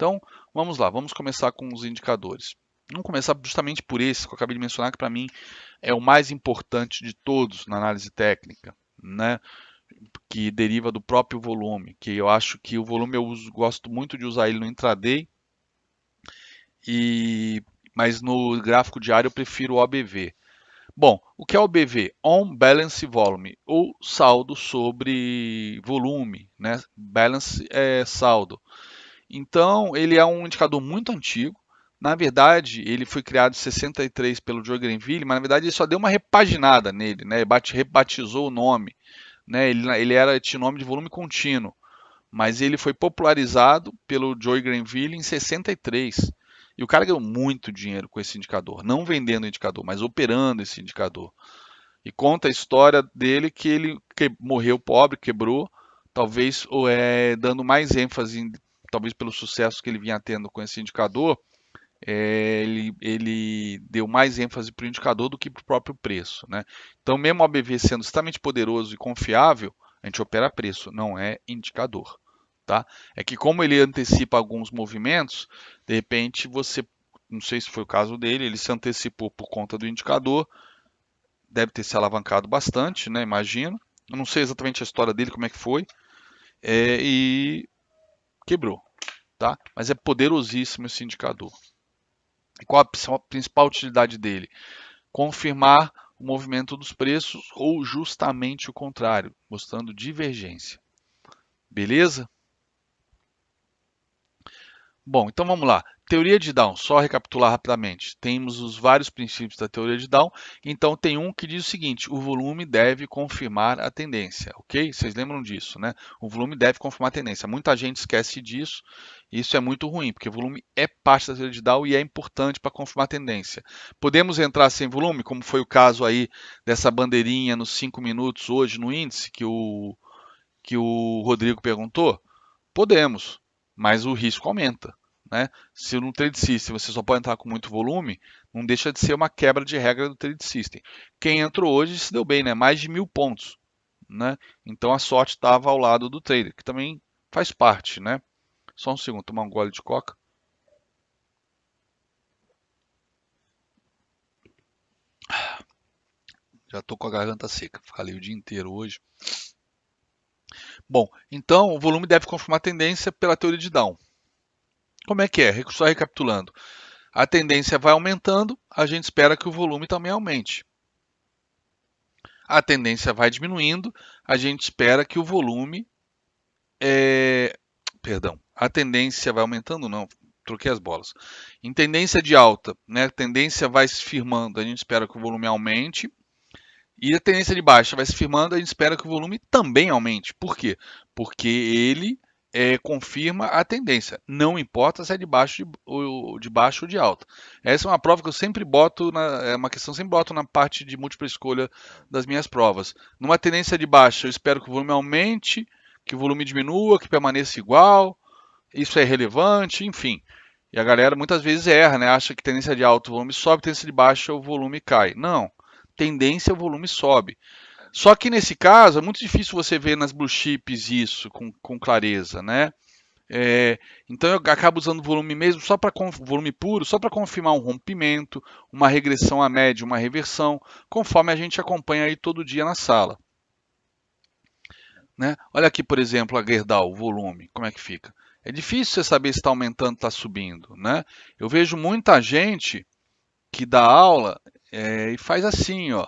Então, vamos lá, vamos começar com os indicadores. Vamos começar justamente por esse que eu acabei de mencionar, que para mim é o mais importante de todos na análise técnica, né? Que deriva do próprio volume, que eu acho que o volume gosto muito de usar ele no intraday, mas no gráfico diário eu prefiro o OBV. Bom, o que é o OBV? On Balance Volume, ou saldo sobre volume, né? Balance é saldo. Então, ele é um indicador muito antigo. Na verdade, ele foi criado em 63 pelo Joe Grenville, mas na verdade ele só deu uma repaginada nele, né? Rebatizou o nome, né? Tinha nome de volume contínuo, mas ele foi popularizado pelo Joe Grenville em 63. E o cara ganhou muito dinheiro com esse indicador, não vendendo o indicador, mas operando esse indicador. E conta a história dele que ele morreu pobre, quebrou, talvez dando mais ênfase, talvez pelo sucesso que ele vinha tendo com esse indicador, ele deu mais ênfase para o indicador do que para o próprio preço, né? Então, mesmo o ABV sendo extremamente poderoso e confiável, a gente opera preço, não é indicador. Tá? É que como ele antecipa alguns movimentos, de repente você, não sei se foi o caso dele, ele se antecipou por conta do indicador, deve ter se alavancado bastante, né? Imagino. Eu não sei exatamente a história dele, como é que foi, e quebrou, tá? Mas é poderosíssimo esse indicador. E qual a principal utilidade dele? Confirmar o movimento dos preços ou justamente o contrário, mostrando divergência. Beleza? Bom, então vamos lá. Teoria de Down, só recapitular rapidamente. Temos os vários princípios da teoria de Down. Então tem um que diz o seguinte: o volume deve confirmar a tendência, ok? Vocês lembram disso, né? O volume deve confirmar a tendência. Muita gente esquece disso. E isso é muito ruim, porque o volume é parte da teoria de Down e é importante para confirmar a tendência. Podemos entrar sem volume, como foi o caso aí dessa bandeirinha nos 5 minutos hoje no índice que o Rodrigo perguntou? Podemos, mas o risco aumenta. Né? Se no trade system você só pode entrar com muito volume, não deixa de ser uma quebra de regra do trade system. Quem entrou hoje se deu bem, né? Mais de 1.000 pontos. Né? Então a sorte estava ao lado do trader, que também faz parte. Né? Só um segundo, tomar um gole de coca. Já estou com a garganta seca, falei o dia inteiro hoje. Bom, então o volume deve confirmar a tendência pela teoria de Down. Como é que é? Só recapitulando. A tendência vai aumentando, a gente espera que o volume também aumente. A tendência vai diminuindo, a gente espera que o volume. Perdão, a tendência vai aumentando, não, troquei as bolas. Em tendência de alta, né, a tendência vai se firmando, a gente espera que o volume aumente. E a tendência de baixa vai se firmando, a gente espera que o volume também aumente. Por quê? Porque ele confirma a tendência. Não importa se é de baixo ou de alta. Essa é uma prova que eu sempre boto, é uma questão que eu sempre boto na parte de múltipla escolha das minhas provas. Numa tendência de baixa, eu espero que o volume aumente, que o volume diminua, que permaneça igual. Isso é relevante, enfim. E a galera muitas vezes erra, né? Acha que tendência de alta o volume sobe, tendência de baixa o volume cai. Não. Tendência o volume sobe. Só que nesse caso é muito difícil você ver nas blue chips isso com clareza, né? Então eu acabo usando volume mesmo só para volume puro, só para confirmar um rompimento, uma regressão à média, uma reversão, conforme a gente acompanha aí todo dia na sala. Né? Olha aqui, por exemplo, a Gerdau, o volume, como é que fica? É difícil você saber se está aumentando, está subindo, né? Eu vejo muita gente que dá aula e faz assim, ó.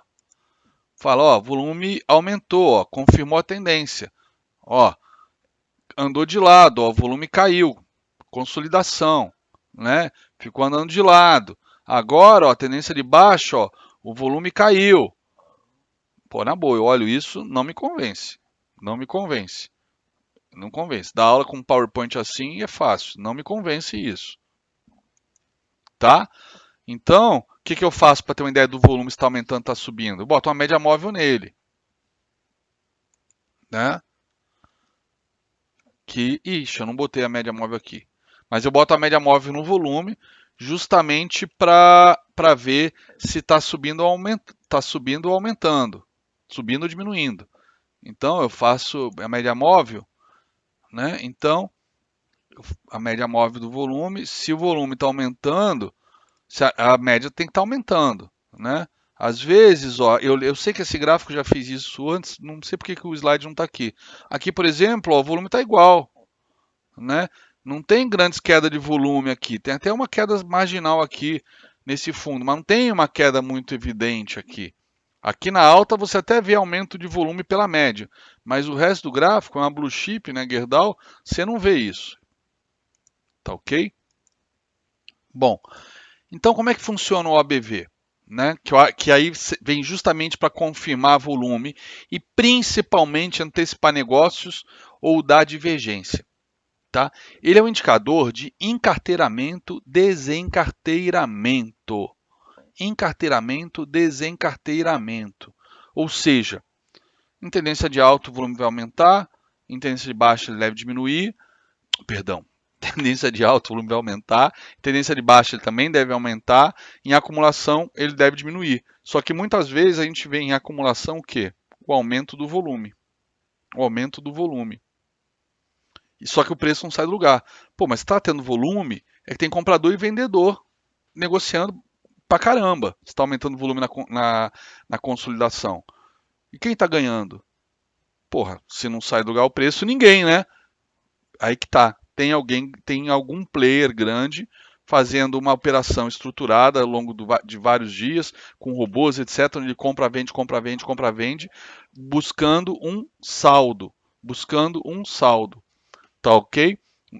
Fala, ó, volume aumentou, ó, confirmou a tendência. Ó, andou de lado, ó, o volume caiu, consolidação, né? Ficou andando de lado. Agora, ó, a tendência de baixo, ó, o volume caiu. Pô, na boa, eu olho isso, não me convence. Não me convence. Não convence. Dar aula com PowerPoint assim é fácil. Não me convence isso. Tá? Então, o que eu faço para ter uma ideia do volume se está aumentando, está subindo? Eu boto uma média móvel nele. Né? Ixi, eu não botei a média móvel aqui. Mas eu boto a média móvel no volume justamente para ver se está subindo ou aumentando. Subindo ou diminuindo. Então, eu faço a média móvel. Né? Então, a média móvel do volume. Se o volume está aumentando, a média tem que estar aumentando, né? Às vezes, ó, eu sei que esse gráfico já fez isso antes, não sei porque que o slide não está aqui. Aqui, por exemplo, ó, o volume está igual, né? Não tem grandes queda de volume aqui, tem até uma queda marginal aqui nesse fundo, mas não tem uma queda muito evidente aqui. Aqui na alta você até vê aumento de volume pela média, mas o resto do gráfico, é uma blue chip, né, Gerdau, você não vê isso. Tá ok? Bom, então como é que funciona o OBV? Né? Que aí vem justamente para confirmar volume e principalmente antecipar negócios ou dar divergência. Tá? Ele é um indicador de encarteiramento, desencarteiramento. Encarteiramento, desencarteiramento. Ou seja, em tendência de alto o volume vai aumentar, em tendência de baixa ele deve diminuir, perdão, tendência de alto o volume vai aumentar, tendência de baixa ele também deve aumentar, em acumulação ele deve diminuir. Só que muitas vezes a gente vê em acumulação o quê? O aumento do volume. O aumento do volume. Só que o preço não sai do lugar. Pô, mas está tendo volume, é que tem comprador e vendedor negociando pra caramba. Você está aumentando o volume na consolidação. E quem está ganhando? Porra, se não sai do lugar o preço, ninguém, né? Aí que tá. Tem alguém, tem algum player grande fazendo uma operação estruturada ao longo de vários dias, com robôs, etc., onde ele compra, vende, compra, vende, compra, vende, buscando um saldo. Buscando um saldo. Tá ok?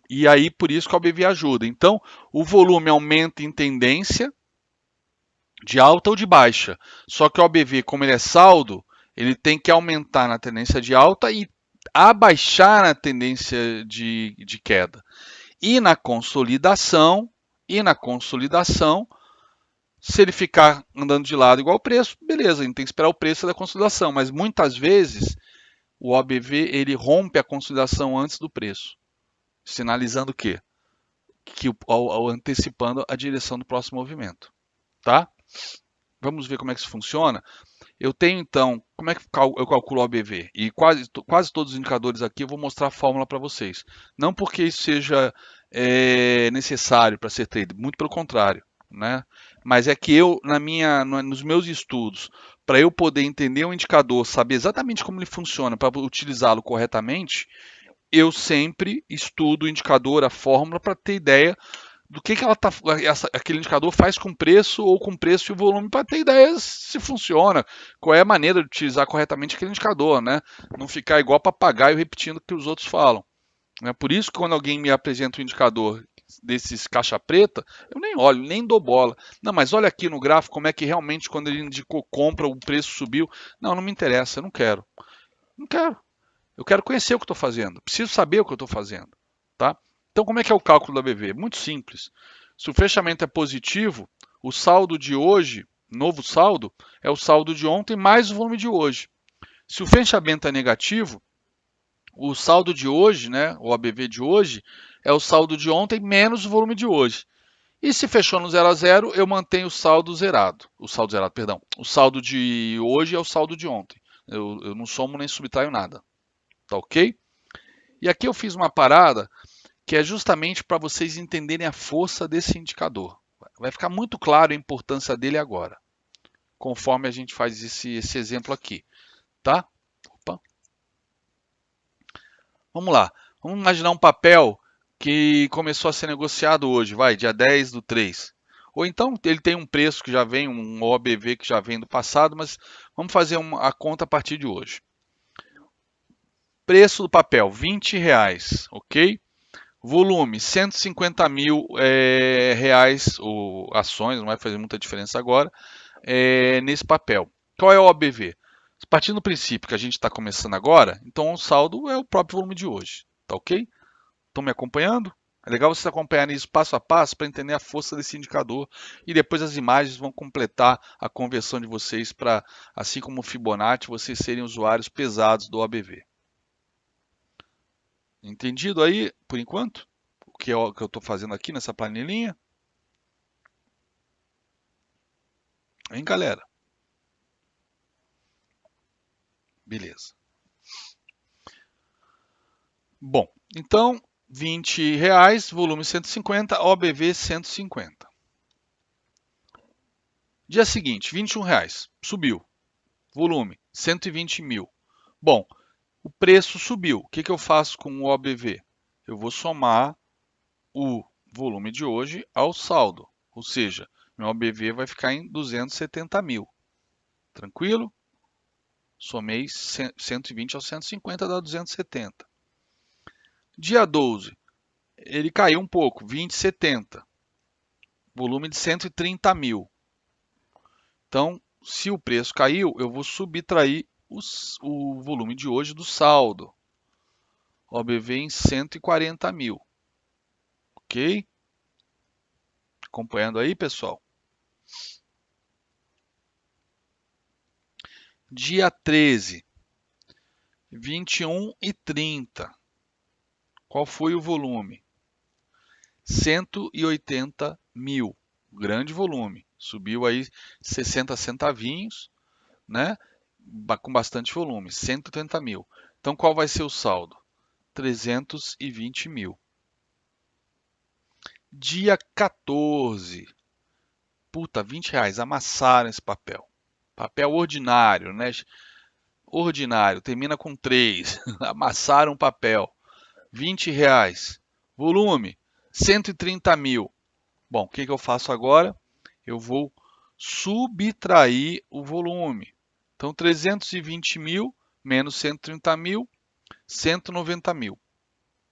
E aí, por isso que a OBV ajuda. Então, o volume aumenta em tendência de alta ou de baixa. Só que o OBV, como ele é saldo, ele tem que aumentar na tendência de alta e abaixar na tendência de queda. E na consolidação, se ele ficar andando de lado igual o preço, beleza, a gente tem que esperar o preço da consolidação. Mas muitas vezes o OBV ele rompe a consolidação antes do preço, sinalizando o quê? Que ao antecipando a direção do próximo movimento, tá? Vamos ver como é que isso funciona. Eu tenho então, como é que eu calculo o ABV? E quase todos os indicadores aqui eu vou mostrar a fórmula para vocês. Não porque isso seja necessário para ser trader, muito pelo contrário, né? Mas é que eu, nos meus estudos, para eu poder entender um indicador, saber exatamente como ele funciona, para utilizá-lo corretamente, eu sempre estudo o indicador, a fórmula, para ter ideia do que ela tá, aquele indicador faz com preço ou com preço e volume para ter ideia se funciona, qual é a maneira de utilizar corretamente aquele indicador, né? Não ficar igual papagaio repetindo o que os outros falam. Né? Por isso que quando alguém me apresenta um indicador desses caixa preta, eu nem olho, nem dou bola. Não, mas olha aqui no gráfico como é que realmente quando ele indicou compra, o preço subiu. Não, não me interessa, eu não quero. Não quero. Eu quero conhecer o que estou fazendo. Preciso saber o que eu estou fazendo. Tá? Então, como é que é o cálculo da BV? Muito simples. Se o fechamento é positivo, o saldo de hoje, novo saldo, é o saldo de ontem mais o volume de hoje. Se o fechamento é negativo, o saldo de hoje, né, o ABV de hoje, é o saldo de ontem menos o volume de hoje. E se fechou no 0 a 0, eu mantenho o saldo zerado. O saldo zerado, perdão. O saldo de hoje é o saldo de ontem. Eu não somo nem subtraio nada. Tá ok? E aqui eu fiz uma parada que é justamente para vocês entenderem a força desse indicador. Vai ficar muito claro a importância dele agora, conforme a gente faz esse exemplo aqui, tá? Opa. Vamos lá. Vamos imaginar um papel que começou a ser negociado hoje, vai, dia 10 do 3. Ou então ele tem um preço que já vem, um OBV que já vem do passado, mas vamos fazer a conta a partir de hoje. Preço do papel, R$ 20, ok? Volume, 150 mil reais, ou ações, não vai fazer muita diferença agora, nesse papel. Qual é o OBV? Partindo do princípio que a gente está começando agora, então o saldo é o próprio volume de hoje, tá ok? Estão me acompanhando? É legal vocês acompanharem isso passo a passo para entender a força desse indicador e depois as imagens vão completar a conversão de vocês para, assim como o Fibonacci, vocês serem usuários pesados do OBV. Entendido aí, por enquanto? O que eu estou fazendo aqui nessa planilhinha? Hein, galera? Beleza. Bom, então R$ 20, volume 150, OBV 150. Dia seguinte, R$ 21, subiu. Volume, 120 mil. Bom, o preço subiu. O que eu faço com o OBV? Eu vou somar o volume de hoje ao saldo. Ou seja, meu OBV vai ficar em 270 mil. Tranquilo? Somei 120 ao 150, dá 270. Dia 12, ele caiu um pouco, 20,70. Volume de 130 mil. Então, se o preço caiu, eu vou subtrair o volume de hoje do saldo. OBV em 140 mil. Ok? Acompanhando aí, pessoal? Dia 13, 21,30. Qual foi o volume? 180 mil. Grande volume. Subiu aí 60 centavinhos, né? Com bastante volume. 180 mil. Então, qual vai ser o saldo? 320 mil. Dia 14. Puta, R$ 20. Amassaram esse papel. Papel ordinário, né? Ordinário. Termina com 3. Amassaram o papel. R$ 20. Volume, 130 mil. Bom, o que eu faço agora? Eu vou subtrair o volume. Então, 320 mil menos 130 mil, 190 mil.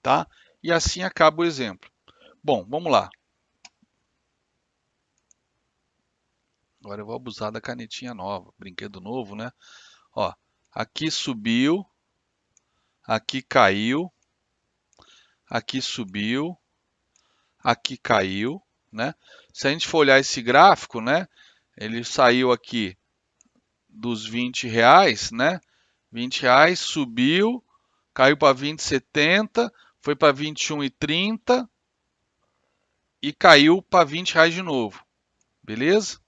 Tá? E assim acaba o exemplo. Bom, vamos lá. Agora eu vou abusar da canetinha nova, brinquedo novo, né? Ó, aqui subiu, aqui caiu, aqui subiu, aqui caiu, né? Se a gente for olhar esse gráfico, né? Ele saiu aqui dos R$ 20, né? R$ 20, subiu, caiu para 20,70, foi para 21,30 e caiu para R$ 20 de novo. Beleza?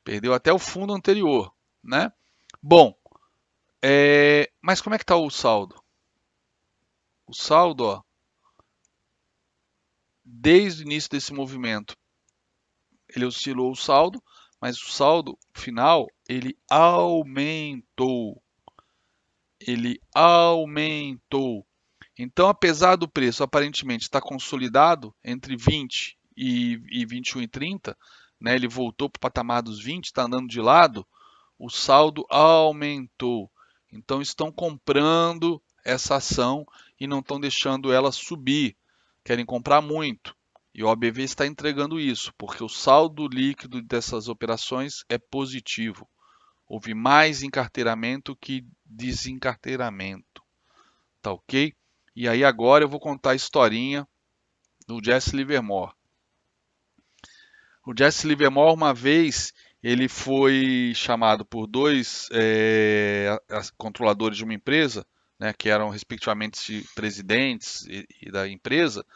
Perdeu até o fundo anterior, né? Bom, mas como é que está o saldo? O saldo, ó, desde o início desse movimento, ele oscilou o saldo, mas o saldo final, ele aumentou. Ele aumentou. Então, apesar do preço aparentemente estar consolidado entre 20 e 21,30, né, ele voltou para o patamar dos 20, está andando de lado, o saldo aumentou. Então, estão comprando essa ação e não estão deixando ela subir. Querem comprar muito. E o OBV está entregando isso, porque o saldo líquido dessas operações é positivo. Houve mais encarteiramento que desencarteiramento. Tá ok? E aí agora eu vou contar a historinha do Jesse Livermore. O Jesse Livermore, uma vez, ele foi chamado por dois controladores de uma empresa, né, que eram respectivamente presidentes da empresa,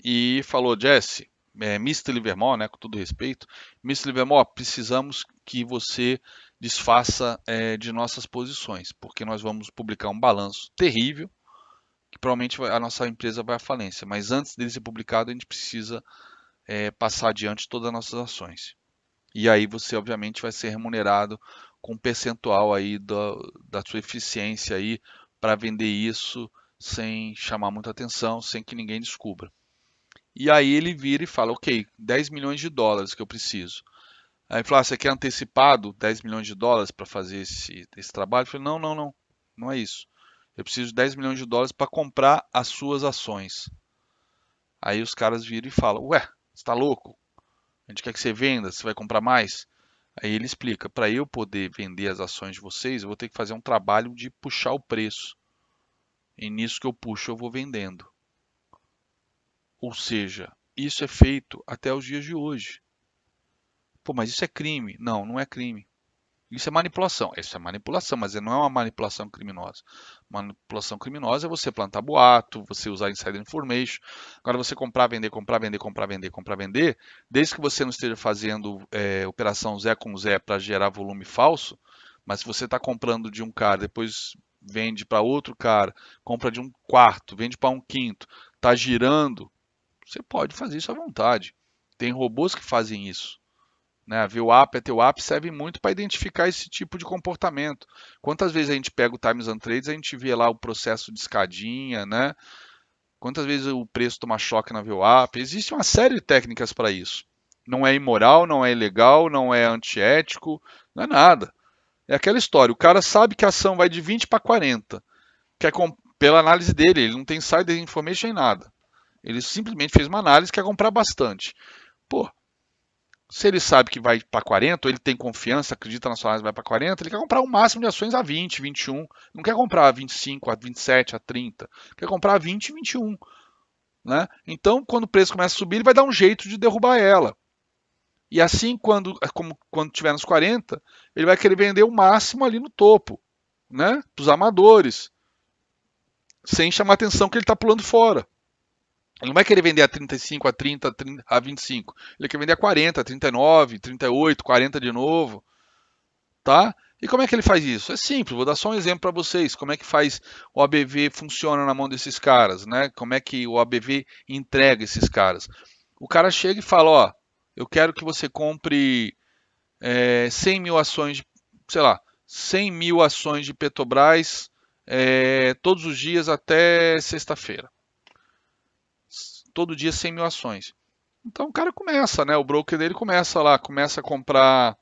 e falou: Jesse, Mr. Livermore, né, com todo respeito, Mr. Livermore, precisamos que você desfaça de nossas posições, porque nós vamos publicar um balanço terrível, que provavelmente a nossa empresa vai à falência, mas antes dele ser publicado, a gente precisa passar adiante todas as nossas ações. E aí você, obviamente, vai ser remunerado com um percentual aí da sua eficiência aí para vender isso sem chamar muita atenção, sem que ninguém descubra. E aí ele vira e fala, ok, 10 milhões de dólares que eu preciso. Aí ele fala, você quer antecipado 10 milhões de dólares para fazer esse trabalho? Eu falei, não, não, não, não é isso. Eu preciso de 10 milhões de dólares para comprar as suas ações. Aí os caras viram e falam, ué, você está louco? A gente quer que você venda, você vai comprar mais? Aí ele explica, para eu poder vender as ações de vocês, eu vou ter que fazer um trabalho de puxar o preço. E nisso que eu puxo, eu vou vendendo. Ou seja, isso é feito até os dias de hoje. Pô, mas isso é crime? Não, não é crime. Isso é manipulação. Isso é manipulação, mas não é uma manipulação criminosa. Manipulação criminosa é você plantar boato, você usar insider information. Agora você comprar, vender, comprar, vender, comprar, vender, comprar, vender, desde que você não esteja fazendo operação Zé com Zé para gerar volume falso, mas se você está comprando de um cara, depois vende para outro cara, compra de um quarto, vende para um quinto, está girando, você pode fazer isso à vontade. Tem robôs que fazem isso. Né? A VWAP, a TWAP serve muito para identificar esse tipo de comportamento. Quantas vezes a gente pega o Times and Trades, a gente vê lá o processo de escadinha, né? Quantas vezes o preço toma choque na VWAP? Existe uma série de técnicas para isso. Não é imoral, não é ilegal, não é antiético, não é nada. É aquela história, o cara sabe que a ação vai de 20 para 40, pela análise dele, ele não tem insider information em nada. Ele simplesmente fez uma análise que quer comprar bastante. Pô, se ele sabe que vai para 40, ou ele tem confiança, acredita na sua análise vai para 40, ele quer comprar o máximo de ações a 20, 21. Não quer comprar a 25, a 27, a 30. Quer comprar a 20 e 21. Né? Então, quando o preço começa a subir, ele vai dar um jeito de derrubar ela. E assim, quando tiver nos 40, ele vai querer vender o máximo ali no topo, né? Para os amadores, sem chamar atenção que ele está pulando fora. Ele não vai querer vender a 35, a 30, a 25. Ele quer vender a 40, a 39, 38, 40 de novo, tá? E como é que ele faz isso? É simples, vou dar só um exemplo para vocês. Como é que faz o ABV funciona na mão desses caras, né? Como é que o ABV entrega esses caras? O cara chega e fala, ó, eu quero que você compre 100 mil ações, sei lá, 100 mil ações de Petrobras todos os dias até sexta-feira. Todo dia 100 mil ações. Então o cara começa, né? O broker dele começa lá, começa a comprar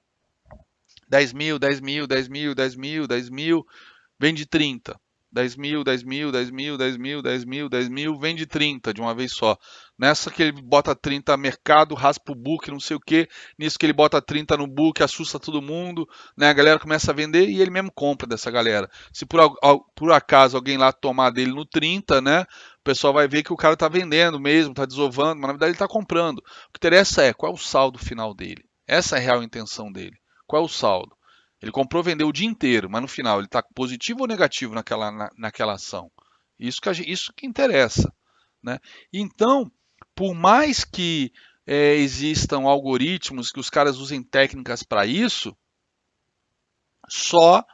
10 mil, 10 mil, 10 mil, 10 mil, 10 mil, vende 30. 10 mil, 10 mil, 10 mil, 10 mil, 10 mil, 10 mil, vende 30 de uma vez só. Nessa que ele bota 30 mercado, raspa o book, não sei o que. Nisso que ele bota 30 no book, assusta todo mundo, né? A galera começa a vender e ele mesmo compra dessa galera. Se por acaso alguém lá tomar dele no 30, né? O pessoal vai ver que o cara tá vendendo mesmo, tá desovando, mas na verdade ele tá comprando. O que interessa é qual é o saldo final dele. Essa é a real intenção dele. Qual é o saldo? Ele comprou, vendeu o dia inteiro, mas no final ele está positivo ou negativo naquela ação? Isso que interessa. Né? Então, por mais que existam algoritmos, que os caras usem técnicas para isso, só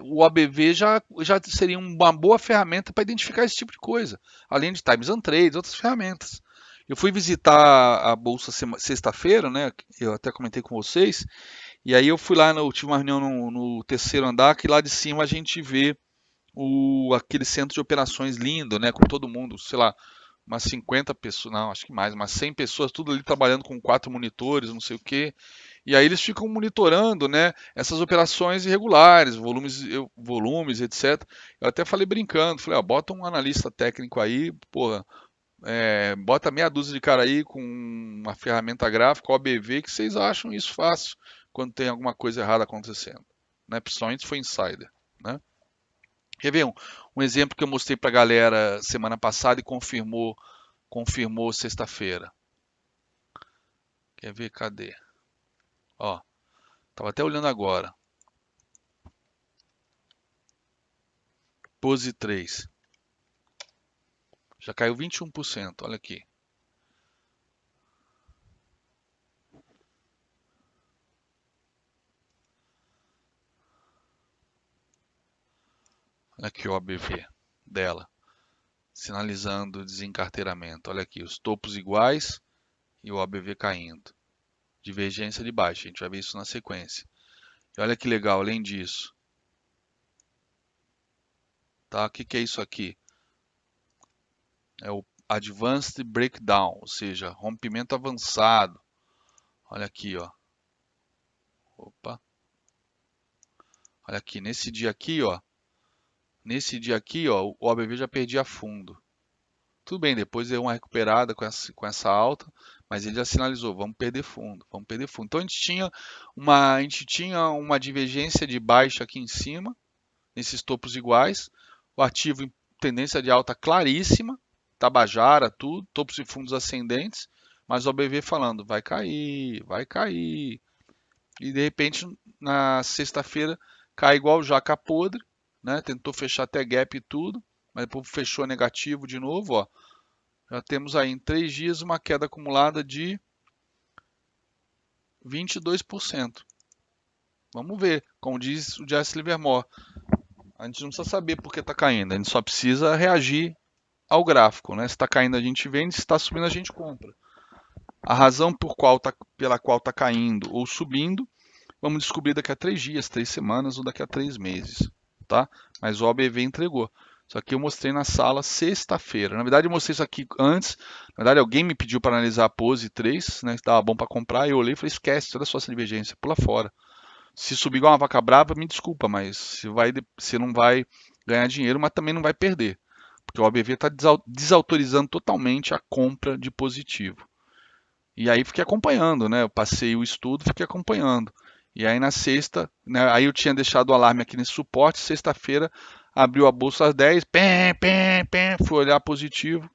o ABV já seria uma boa ferramenta para identificar esse tipo de coisa, além de Times and Trades, outras ferramentas. Eu fui visitar a bolsa sexta-feira, né? Eu até comentei com vocês. E aí eu fui lá, eu tive uma reunião no terceiro andar, que lá de cima a gente vê aquele centro de operações lindo, né? Com todo mundo, sei lá, umas 50 pessoas, não, acho que mais, umas 100 pessoas, tudo ali trabalhando com 4 monitores, não sei o quê. E aí eles ficam monitorando, né, essas operações irregulares, volumes, etc. Eu até falei brincando, falei, ó, bota um analista técnico aí, porra, bota meia dúzia de cara aí com uma ferramenta gráfica, OBV, que vocês acham isso fácil quando tem alguma coisa errada acontecendo, né? Principalmente se for insider, né? Quer ver um exemplo que eu mostrei para a galera semana passada e confirmou sexta-feira. Quer ver? Cadê? Ó, tava até olhando agora. Pose 3. Já caiu 21%, olha aqui. Olha aqui o ABV dela, sinalizando desencarteiramento. Olha aqui, os topos iguais e o ABV caindo. Divergência de baixa, a gente vai ver isso na sequência. E olha que legal, além disso. Tá? O que é isso aqui? É o Advanced Breakdown, ou seja, rompimento avançado. Olha aqui, ó. Opa. Olha aqui, nesse dia aqui, ó. Nesse dia aqui, ó, o OBV já perdia fundo. Tudo bem, depois deu uma recuperada com essa alta, mas ele já sinalizou, vamos perder fundo, vamos perder fundo. Então a gente tinha uma divergência de baixa aqui em cima, nesses topos iguais, o ativo em tendência de alta claríssima, Tabajara, tudo, topos e fundos ascendentes, mas o OBV falando, vai cair, vai cair. E de repente, na sexta-feira, cai igual jaca podre, né? Tentou fechar até gap e tudo, mas depois fechou negativo de novo, ó. Já temos aí em 3 dias uma queda acumulada de 22%. Vamos ver, como diz o Jesse Livermore. A gente não precisa saber por que está caindo, a gente só precisa reagir ao gráfico, né? Se está caindo a gente vende, se está subindo a gente compra. A razão pela qual está caindo ou subindo, vamos descobrir daqui a 3 dias, 3 semanas ou daqui a 3 meses, tá? Mas o OBV entregou. Isso aqui eu mostrei na sala sexta-feira. Na verdade, eu mostrei isso aqui antes. Na verdade, alguém me pediu para analisar a pose 3, né? Que estava bom para comprar. E eu olhei e falei: esquece, olha só essa divergência, pula fora. Se subir igual uma vaca brava, me desculpa, mas você não vai ganhar dinheiro, mas também não vai perder. Porque o OBV está desautorizando totalmente a compra de positivo. E aí fiquei acompanhando, né? Eu passei o estudo, fiquei acompanhando. E aí na sexta, né, aí eu tinha deixado o alarme aqui nesse suporte, sexta-feira abriu a bolsa às 10, fui olhar positivo,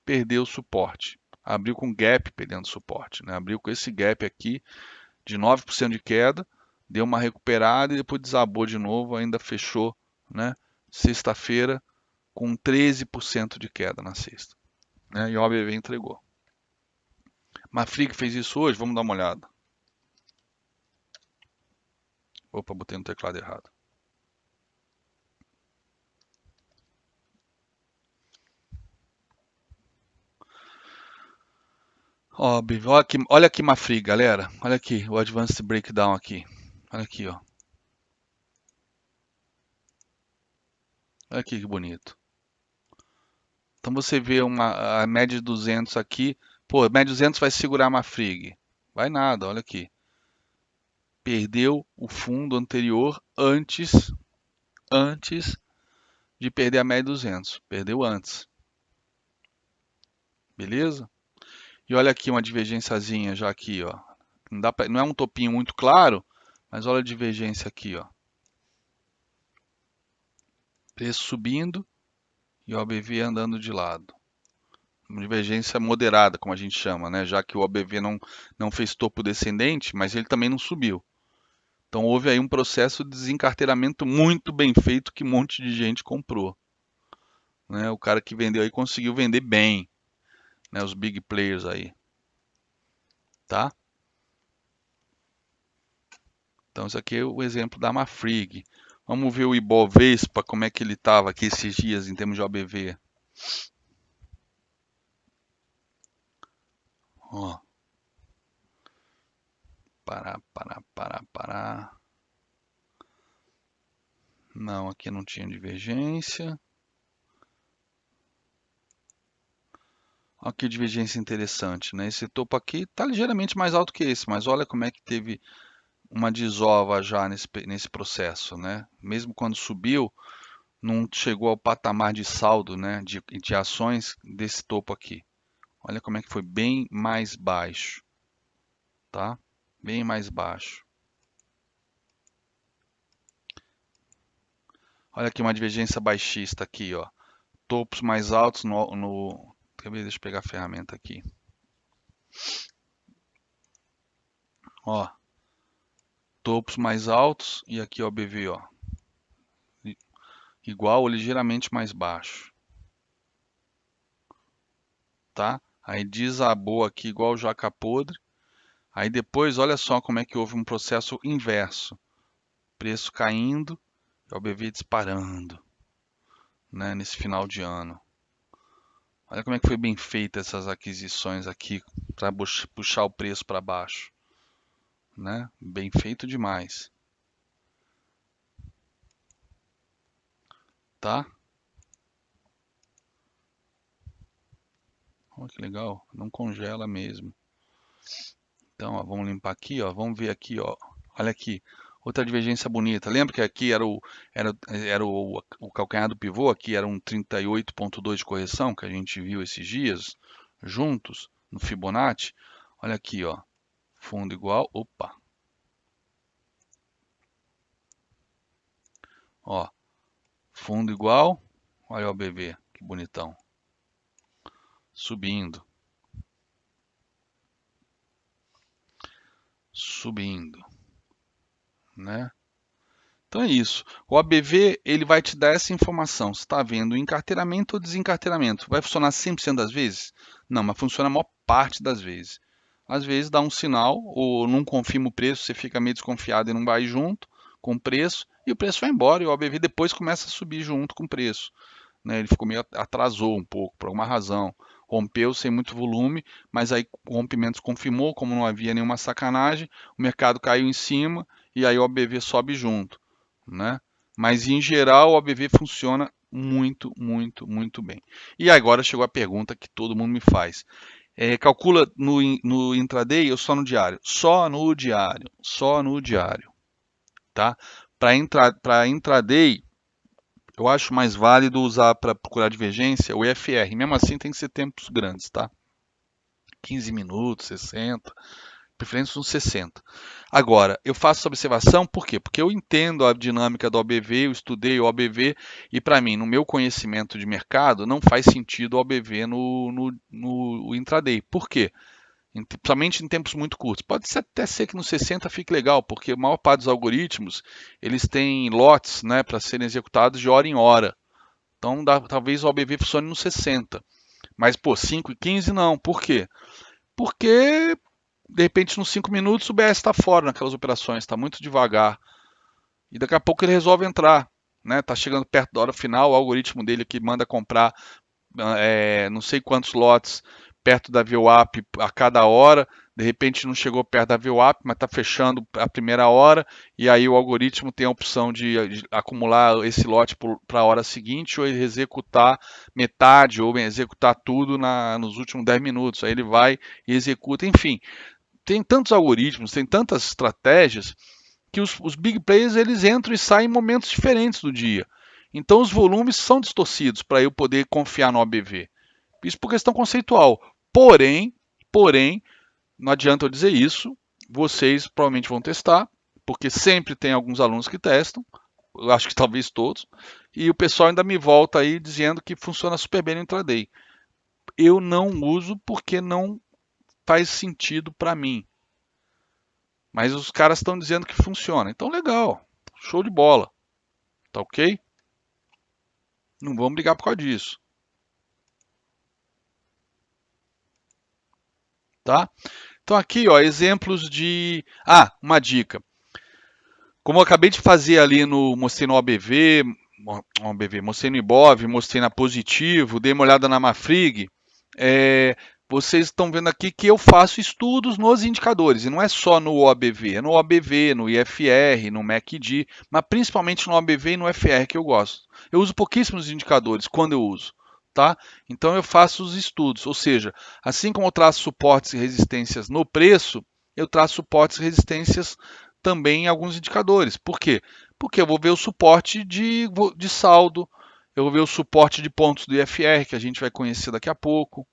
perdeu o suporte. Abriu com gap perdendo suporte, né? Abriu com esse gap aqui de 9% de queda, deu uma recuperada e depois desabou de novo, ainda fechou, né? Sexta-feira com 13% de queda na sexta, né? E o OBV entregou. Mafrig fez isso hoje, vamos dar uma olhada. Opa, botei no teclado errado. Ó, olha aqui Mafrig, galera. Olha aqui o Advanced Breakdown aqui. Olha aqui, ó. Olha aqui que bonito. Então você vê a média de 200 aqui. Pô, a média de 200 vai segurar a Mafrig. Vai nada, olha aqui. Perdeu o fundo anterior antes de perder a média de 200. Perdeu antes. Beleza? E olha aqui uma divergênciazinha já aqui, ó. Não é um topinho muito claro, mas olha a divergência aqui, ó. Preço subindo e o OBV andando de lado. Uma divergência moderada, como a gente chama, né? Já que o OBV não fez topo descendente, mas ele também não subiu. Então houve aí um processo de desencarteiramento muito bem feito que um monte de gente comprou. Né? O cara que vendeu aí conseguiu vender bem, né? Os big players aí, tá? Então isso aqui é o exemplo da Mafrig. Vamos ver o Ibovespa, como é que ele estava aqui esses dias em termos de OBV. Ó, parar. Não, aqui não tinha divergência. Olha que divergência interessante, né? Esse topo aqui está ligeiramente mais alto que esse, mas olha como é que teve uma desova já nesse processo, né? Mesmo quando subiu, não chegou ao patamar de saldo, né? De ações desse topo aqui. Olha como é que foi bem mais baixo, tá? Bem mais baixo. Olha aqui uma divergência baixista aqui, ó. Topos mais altos Quer ver? Deixa eu pegar a ferramenta aqui. Ó, topos mais altos e aqui ó, BV, ó, igual ou ligeiramente mais baixo, tá? Aí desabou aqui igual jaca podre. Aí depois, olha só como é que houve um processo inverso. Preço caindo e o BV disparando, né, nesse final de ano. Olha como é que foi bem feita essas aquisições aqui para puxar o preço para baixo, né? Bem feito demais, tá? Olha que legal, não congela mesmo. Então, ó, vamos limpar aqui, ó, vamos ver aqui, ó. Olha aqui, outra divergência bonita. Lembra que aqui era o calcanhar do pivô, aqui era um 38,2 de correção que a gente viu esses dias juntos no Fibonacci. Olha aqui, ó, fundo igual, opa, ó, fundo igual, olha o BV, que bonitão, subindo, subindo, né? Então é isso. O ABV ele vai te dar essa informação. Se está havendo encarteiramento ou desencarteiramento. Vai funcionar 100% das vezes? Não, mas funciona a maior parte das vezes. às vezes dá um sinal, ou não confirma o preço, você fica meio desconfiado e não vai junto com o preço, e o preço vai embora, e o OBV depois começa a subir junto com o preço. Né? Ele ficou meio atrasou um pouco, por alguma razão. Rompeu sem muito volume, mas aí o rompimento confirmou, como não havia nenhuma sacanagem, o mercado caiu em cima e aí o OBV sobe junto. Né? Mas em geral o OBV funciona muito, muito, muito bem. E agora chegou a pergunta que todo mundo me faz. Calcula no intraday ou só no diário? Só no diário, só no diário. Tá? Para intraday, eu acho mais válido usar para procurar divergência o IFR. Mesmo assim, tem que ser tempos grandes, tá? 15 minutos, 60, preferência uns 60. Agora, eu faço essa observação por quê? Porque eu entendo a dinâmica do OBV, eu estudei o OBV e para mim, no meu conhecimento de mercado, não faz sentido o OBV no intraday. Por quê? Principalmente em tempos muito curtos. Pode até ser que no 60 fique legal, porque a maior parte dos algoritmos eles têm lotes, né, para serem executados de hora em hora. Então, talvez o OBV funcione no 60. Mas, pô, 5 e 15 não. Por quê? Porque, de repente, nos 5 minutos o BS está fora naquelas operações, está muito devagar. E daqui a pouco ele resolve entrar. Está chegando perto da hora final, o algoritmo dele que manda comprar não sei quantos lotes perto da VWAP a cada hora, de repente não chegou perto da VWAP, mas está fechando a primeira hora, e aí o algoritmo tem a opção de acumular esse lote para a hora seguinte, ou executar metade, ou executar tudo nos últimos 10 minutos. Aí ele vai e executa, enfim. Tem tantos algoritmos, tem tantas estratégias, que os big players eles entram e saem em momentos diferentes do dia. Então os volumes são distorcidos para eu poder confiar no OBV. Isso por questão conceitual. Porém, não adianta eu dizer isso. Vocês provavelmente vão testar, porque sempre tem alguns alunos que testam. Eu acho que talvez todos. E o pessoal ainda me volta aí dizendo que funciona super bem no intraday. Eu não uso porque não faz sentido para mim. Mas os caras estão dizendo que funciona. Então legal. Show de bola. Tá ok? Não vamos brigar por causa disso. Tá? Então aqui, ó, exemplos de... uma dica. Como eu acabei de fazer ali mostrei no OBV, mostrei no Ibov, mostrei na Positivo, dei uma olhada na Mafrig, vocês estão vendo aqui que eu faço estudos nos indicadores, e não é só no OBV, é no OBV, no IFR, no MACD, mas principalmente no OBV e no IFR que eu gosto. Eu uso pouquíssimos indicadores quando eu uso. Tá? Então eu faço os estudos, ou seja, assim como eu traço suportes e resistências no preço, eu traço suportes e resistências também em alguns indicadores. Por quê? Porque eu vou ver o suporte de saldo, eu vou ver o suporte de pontos do IFR, que a gente vai conhecer daqui a pouco.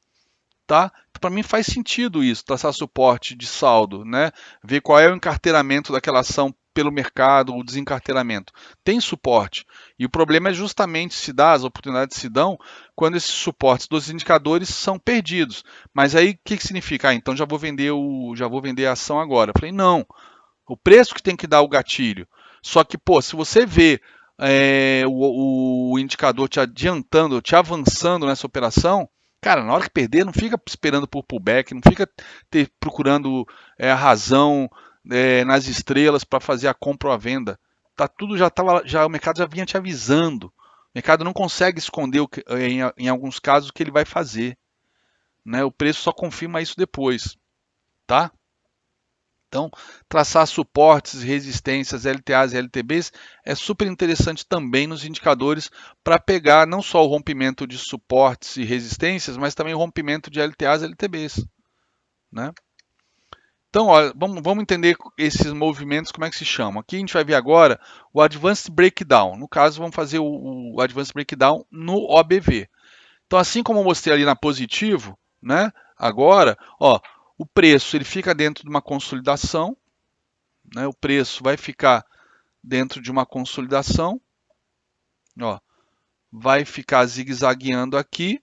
Tá? Então, para mim faz sentido isso, traçar suporte de saldo, né? Ver qual é o encarteiramento daquela ação pelo mercado, o desencarteiramento. Tem suporte. E o problema é justamente se dá, as oportunidades se dão quando esses suportes dos indicadores são perdidos. Mas aí o que significa? Então já vou vender a ação agora. Eu falei, não. O preço que tem que dar o gatilho. Só que, pô, se você vê o indicador te adiantando, te avançando nessa operação, cara, na hora que perder, não fica esperando por pullback, não fica procurando a razão nas estrelas para fazer a compra ou a venda. Tá tudo o mercado já vinha te avisando. O mercado não consegue esconder em alguns casos o que ele vai fazer, né? O preço só confirma isso depois, tá? Então, traçar suportes, resistências, LTAs e LTBs é super interessante também nos indicadores para pegar não só o rompimento de suportes e resistências, mas também o rompimento de LTAs e LTBs. Né? Então, ó, vamos entender esses movimentos, como é que se chamam. Aqui a gente vai ver agora o Advanced Breakdown. No caso, vamos fazer o Advanced Breakdown no OBV. Então, assim como eu mostrei ali na Positivo, né? Agora, ó, o preço ele fica dentro de uma consolidação, né? O preço vai ficar dentro de uma consolidação, ó, vai ficar zigue-zagueando aqui,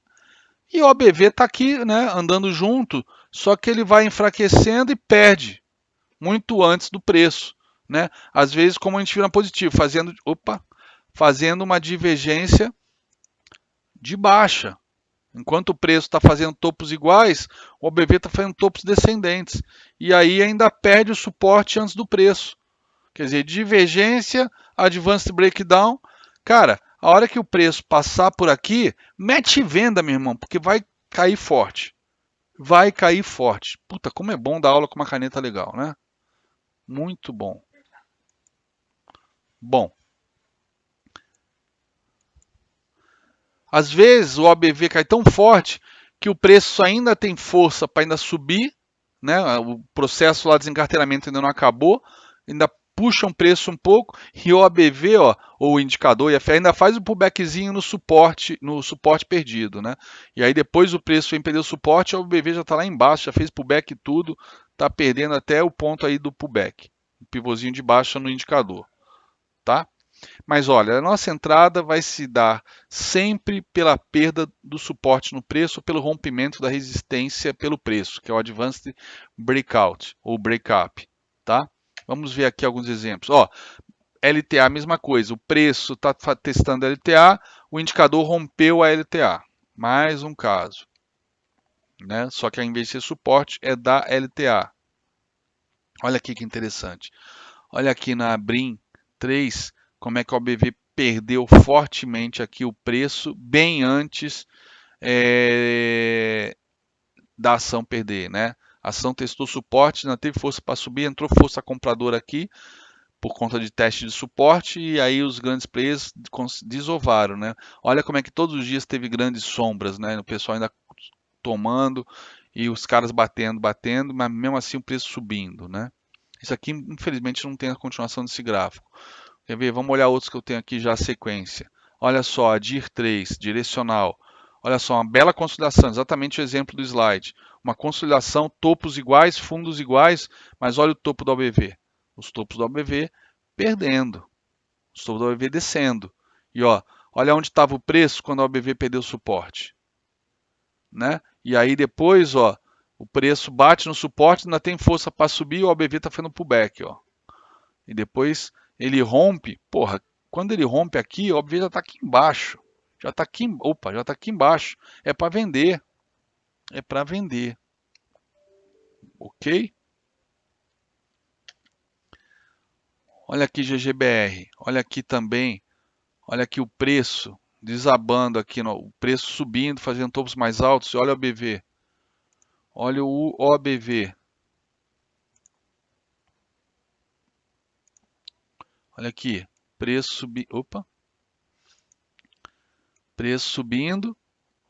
e o OBV está aqui, né, andando junto, só que ele vai enfraquecendo e perde muito antes do preço, né? Às vezes, como a gente viu na Positivo, fazendo uma divergência de baixa, Enquanto o preço está fazendo topos iguais, o OBV está fazendo topos descendentes. E aí ainda perde o suporte antes do preço. Quer dizer, divergência, advanced breakdown. Cara, a hora que o preço passar por aqui, mete venda, meu irmão, porque vai cair forte. Vai cair forte. Puta, como é bom dar aula com uma caneta legal, né? Muito bom. Bom, às vezes o OBV cai tão forte que o preço ainda tem força para ainda subir, né? O processo lá de desencarteiramento ainda não acabou, ainda puxa um preço um pouco e o OBV, ó, ou o indicador IFR ainda faz o pullbackzinho no suporte perdido, né? E aí depois o preço vem perder o suporte, o OBV já está lá embaixo, já fez pullback e tudo, está perdendo até o ponto aí do pullback, o pivôzinho de baixa no indicador, tá? Mas olha, a nossa entrada vai se dar sempre pela perda do suporte no preço ou pelo rompimento da resistência pelo preço, que é o Advanced Breakout ou Breakup, tá? Vamos ver aqui alguns exemplos. Ó, LTA, mesma coisa. O preço está testando LTA, o indicador rompeu a LTA. Mais um caso, né? Só que ao invés de ser suporte, é da LTA. Olha aqui que interessante. Olha aqui na Brim 3, como é que o OBV perdeu fortemente aqui o preço, bem antes da ação perder, né? A ação testou suporte, não teve força para subir, entrou força compradora aqui por conta de teste de suporte e aí os grandes players desovaram, né? Olha como é que todos os dias teve grandes sombras, né? O pessoal ainda tomando e os caras batendo, batendo, mas mesmo assim o preço subindo, né? Isso aqui, infelizmente, não tem a continuação desse gráfico. Quer ver? Vamos olhar outros que eu tenho aqui já a sequência. Olha só, a DIR 3, direcional. Olha só, uma bela consolidação, exatamente o exemplo do slide. Uma consolidação, topos iguais, fundos iguais, mas olha o topo do OBV. Os topos do OBV perdendo, os topos do OBV descendo. E ó, olha onde estava o preço quando o OBV perdeu o suporte, né? E aí depois, ó, o preço bate no suporte, ainda tem força para subir, o OBV está fazendo pullback, ó. E depois ele rompe, porra, quando ele rompe aqui, o OBV já está aqui embaixo. Já está aqui, opa, já está aqui embaixo. É para vender. É para vender. OK? Olha aqui GGBR. Olha aqui também. Olha aqui o preço desabando aqui, o preço subindo, fazendo topos mais altos. Olha o OBV. Olha o OBV. Olha aqui, preço subindo, opa, preço subindo,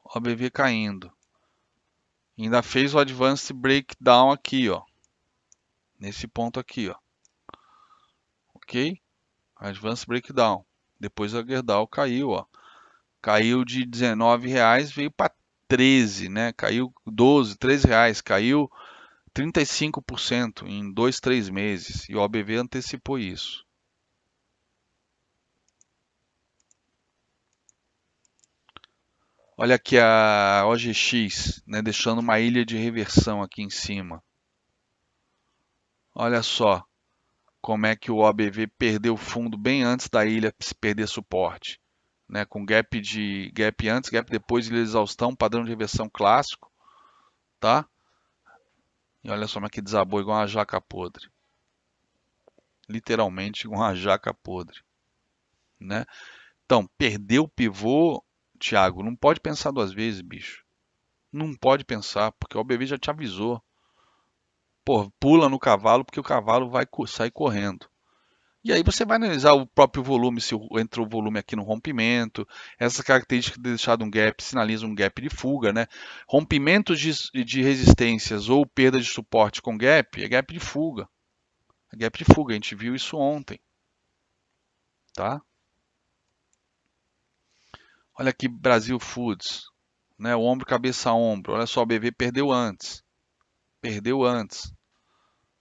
OBV caindo. Ainda fez o Advanced Breakdown aqui, ó, nesse ponto aqui, ó. OK? Advanced Breakdown. Depois a Gerdau caiu, ó. Caiu de R$19, veio para 13, né? Caiu 12, R$13, caiu 35% em 2, 3 meses. E o OBV antecipou isso. Olha aqui a OGX, né, deixando uma ilha de reversão aqui em cima. Olha só como é que o OBV perdeu fundo bem antes da ilha se perder suporte, né, com gap antes, gap depois, ilha de exaustão, padrão de reversão clássico, tá? E olha só como é que desabou igual uma jaca podre. Literalmente igual uma jaca podre, né? Então, perdeu o pivô, Thiago, não pode pensar duas vezes, bicho. Não pode pensar, porque o OBV já te avisou. Pô, pula no cavalo porque o cavalo vai sair correndo. E aí você vai analisar o próprio volume, se entrou o volume aqui no rompimento, essa característica de deixar um gap sinaliza um gap de fuga, né? Rompimentos de resistências ou perda de suporte com gap é gap de fuga. É gap de fuga, a gente viu isso ontem, tá? Olha aqui Brasil Foods, né? O ombro, cabeça, ombro. Olha só, o BV perdeu antes. Perdeu antes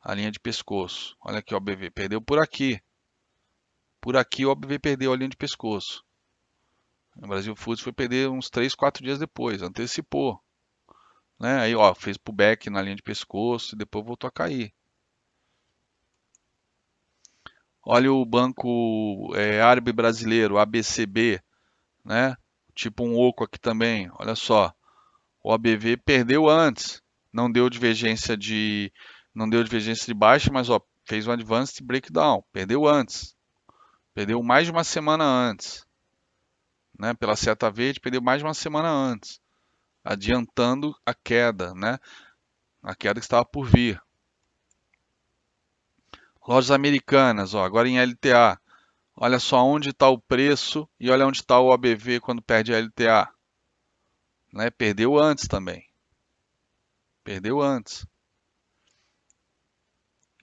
a linha de pescoço. Olha aqui, ó, o BV perdeu por aqui. Por aqui o OBV perdeu a linha de pescoço. O Brasil Foods foi perder uns 3, 4 dias depois, antecipou. Né? Aí ó, fez pullback na linha de pescoço e depois voltou a cair. Olha o Banco Árabe Brasileiro, ABCB, né? Tipo um oco aqui também, olha só. O ABV perdeu antes, não deu divergência de, não deu divergência de baixa, mas ó, fez um advanced breakdown, perdeu antes, perdeu mais de uma semana antes, né? Pela seta verde, perdeu mais de uma semana antes, adiantando a queda, né? A queda que estava por vir. Lojas americanas, ó, agora em LTA. Olha só onde está o preço e olha onde está o ABV quando perde a LTA. Né? Perdeu antes também. Perdeu antes.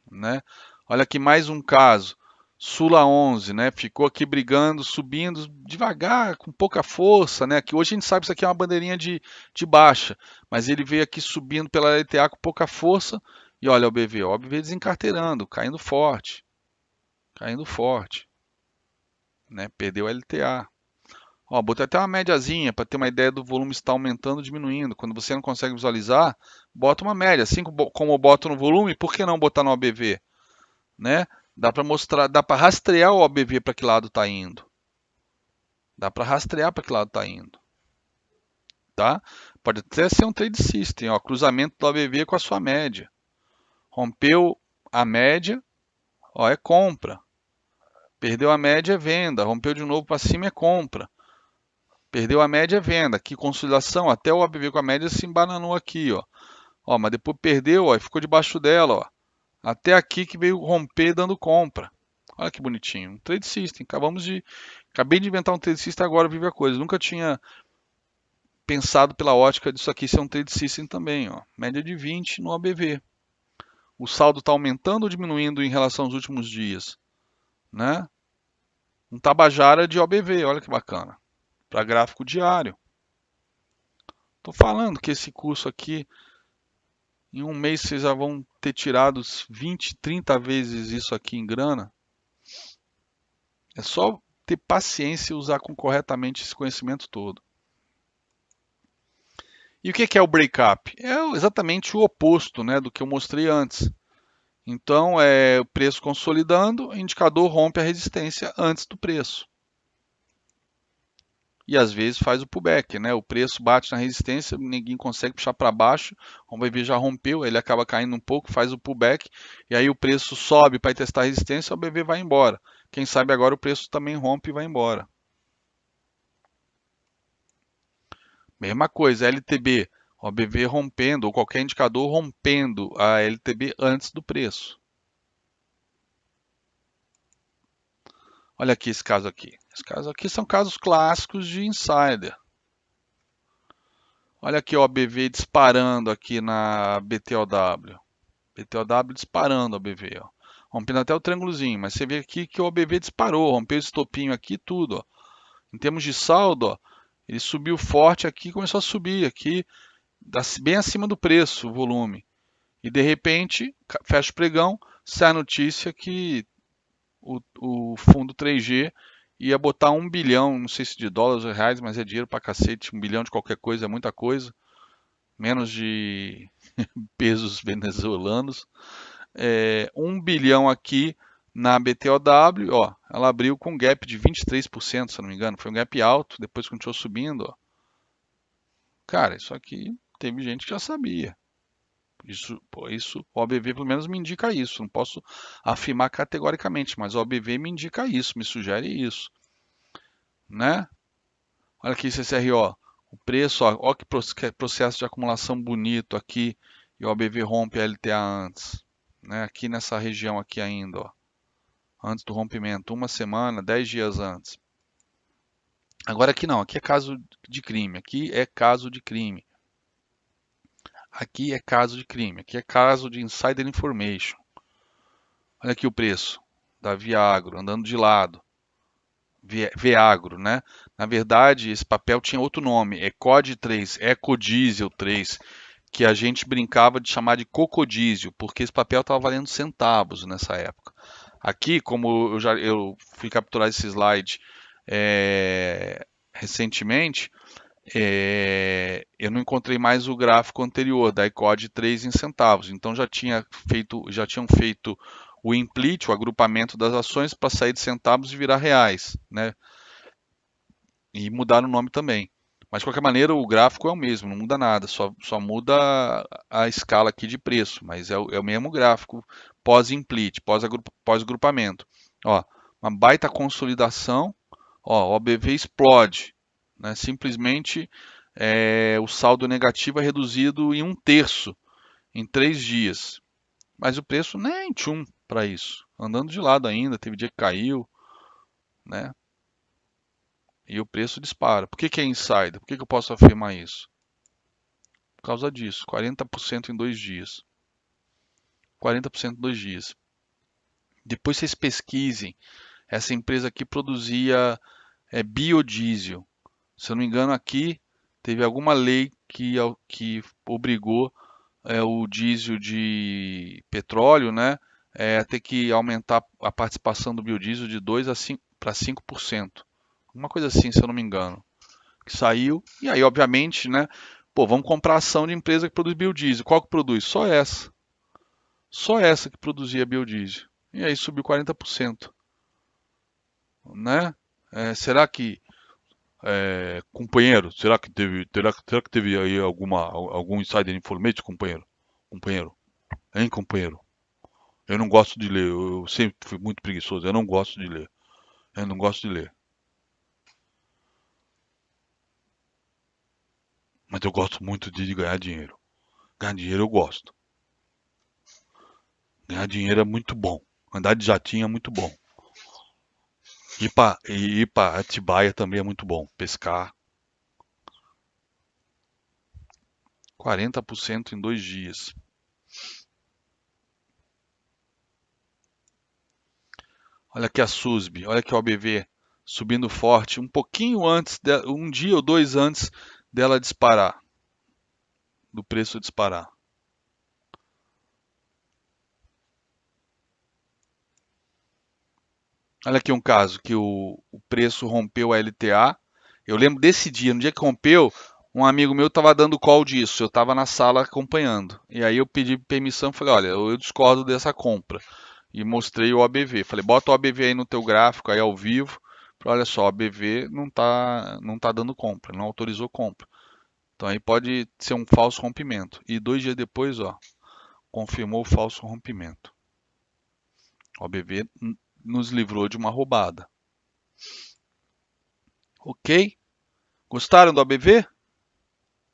Né? Olha aqui mais um caso. Sula 11, né? Ficou aqui brigando, subindo devagar, com pouca força, né? Que hoje a gente sabe que isso aqui é uma bandeirinha de baixa, mas ele veio aqui subindo pela LTA com pouca força e olha o BV desencarteirando, caindo forte, né? Perdeu a LTA. Ó, botei até uma médiazinha para ter uma ideia do volume estar aumentando ou diminuindo. Quando você não consegue visualizar, bota uma média. Assim como eu boto no volume, por que não botar no OBV? Né? Dá para mostrar, dá para rastrear o OBV para que lado está indo. Dá para rastrear para que lado está indo. Tá? Pode até ser um trade system, ó, cruzamento do OBV com a sua média. Rompeu a média, ó, é compra. Perdeu a média, é venda. Rompeu de novo para cima, é compra. Perdeu a média, é venda. Aqui, consolidação, até o ABV com a média se embananou aqui, ó. Ó, mas depois perdeu, ó, e ficou debaixo dela, ó. Até aqui que veio romper dando compra. Olha que bonitinho. Um trade system. Acabei de inventar um trade system agora, vive a coisa. Nunca tinha pensado pela ótica disso aqui ser um trade system também, ó. Média de 20 no ABV. O saldo está aumentando ou diminuindo em relação aos últimos dias, né? Um tabajara de OBV, olha que bacana. Para gráfico diário. Estou falando que esse curso aqui, em um mês vocês já vão ter tirado 20, 30 vezes isso aqui em grana. É só ter paciência e usar corretamente esse conhecimento todo. E o que é o breakup? É exatamente o oposto, né, do que eu mostrei antes. Então, é o preço consolidando, o indicador rompe a resistência antes do preço. E às vezes faz o pullback, né? O preço bate na resistência, ninguém consegue puxar para baixo, o BV já rompeu, ele acaba caindo um pouco, faz o pullback, e aí o preço sobe para testar a resistência, o BV vai embora. Quem sabe agora o preço também rompe e vai embora. Mesma coisa, LTB, o BV rompendo, ou qualquer indicador rompendo a LTB antes do preço. Olha aqui esse caso aqui. Esse caso aqui são casos clássicos de insider. Olha aqui o ABV disparando aqui na BTOW. BTOW disparando o ABV, ó. Rompendo até o triângulozinho, mas você vê aqui que o ABV disparou, rompeu esse topinho aqui tudo, ó. Em termos de saldo, ó, ele subiu forte aqui, começou a subir aqui, bem acima do preço, o volume. E de repente, fecha o pregão, sai a notícia que o fundo 3G ia botar 1 bilhão, não sei se de dólares ou reais, mas é dinheiro pra cacete, 1 bilhão de qualquer coisa, é muita coisa, menos de pesos venezuelanos. 1 bilhão aqui na BTOW, ó, ela abriu com um gap de 23%, se eu não me engano, foi um gap alto, depois continuou subindo, ó. Cara, isso aqui teve gente que já sabia. Isso, o OBV pelo menos me indica isso. Não posso afirmar categoricamente, mas o OBV me indica isso, me sugere isso, né? Olha aqui, CCRO, o preço, ó que processo de acumulação bonito aqui, e o OBV rompe a LTA antes, né? Aqui nessa região aqui ainda, ó, antes do rompimento, uma semana, 10 dias antes. Agora aqui não, aqui é caso de crime, aqui é caso de crime. Aqui é caso de crime, aqui é caso de insider information. Olha aqui o preço da Viagro andando de lado. Viagro, né? Na verdade, esse papel tinha outro nome, ECOD 3, Ecodiesel 3, que a gente brincava de chamar de cocodísio, porque esse papel estava valendo centavos nessa época. Aqui, como eu fui capturar esse slide recentemente, eu não encontrei mais o gráfico anterior da ECOD 3 em centavos. Então já tinham feito o implit, o agrupamento das ações para sair de centavos e virar reais, né? E mudaram o nome também. Mas de qualquer maneira o gráfico é o mesmo, não muda nada, só muda a escala aqui de preço, mas é o mesmo gráfico pós-implit, pós-agrupamento. Ó, uma baita consolidação, ó, o OBV explode, né? Simplesmente o saldo negativo é reduzido em 1/3 em 3 dias. Mas o preço nem tchum para isso. Andando de lado ainda, teve dia que caiu, né? E o preço dispara. Por que que é insider? Por que que eu posso afirmar isso? Por causa disso, 40% em 2 dias. 40% em 2 dias. Depois vocês pesquisem. Essa empresa aqui produzia biodiesel. Se eu não me engano, aqui teve alguma lei que obrigou o diesel de petróleo, né, a ter que aumentar a participação do biodiesel de 2 para 5%. Uma coisa assim, se eu não me engano. Que saiu, e aí, obviamente, né, pô, vamos comprar ação de empresa que produz biodiesel. Qual que produz? Só essa. Só essa que produzia biodiesel. E aí subiu 40%, né? Será que companheiro, será que teve aí algum insider information, companheiro? Companheiro, hein, companheiro? Eu não gosto de ler, eu sempre fui muito preguiçoso, eu não gosto de ler. Eu não gosto de ler. Mas eu gosto muito de ganhar dinheiro. Ganhar dinheiro eu gosto. Ganhar dinheiro é muito bom. Andar de jatinho é muito bom. Ir pra Atibaia também é muito bom. Pescar. 40% em 2 dias. Olha aqui a SUSB, olha aqui o OBV subindo forte, um pouquinho antes, um dia ou dois antes dela disparar, do preço disparar. Olha aqui um caso que o preço rompeu a LTA. Eu lembro desse dia, no dia que rompeu, um amigo meu estava dando call disso. Eu estava na sala acompanhando. E aí eu pedi permissão, falei, olha, eu discordo dessa compra. E mostrei o ABV. Falei, bota o ABV aí no teu gráfico, aí ao vivo. Falei, olha só, o ABV não tá dando compra, não autorizou compra. Então aí pode ser um falso rompimento. E 2 dias depois, ó, confirmou o falso rompimento. O ABV nos livrou de uma roubada. Ok? Gostaram do ABV?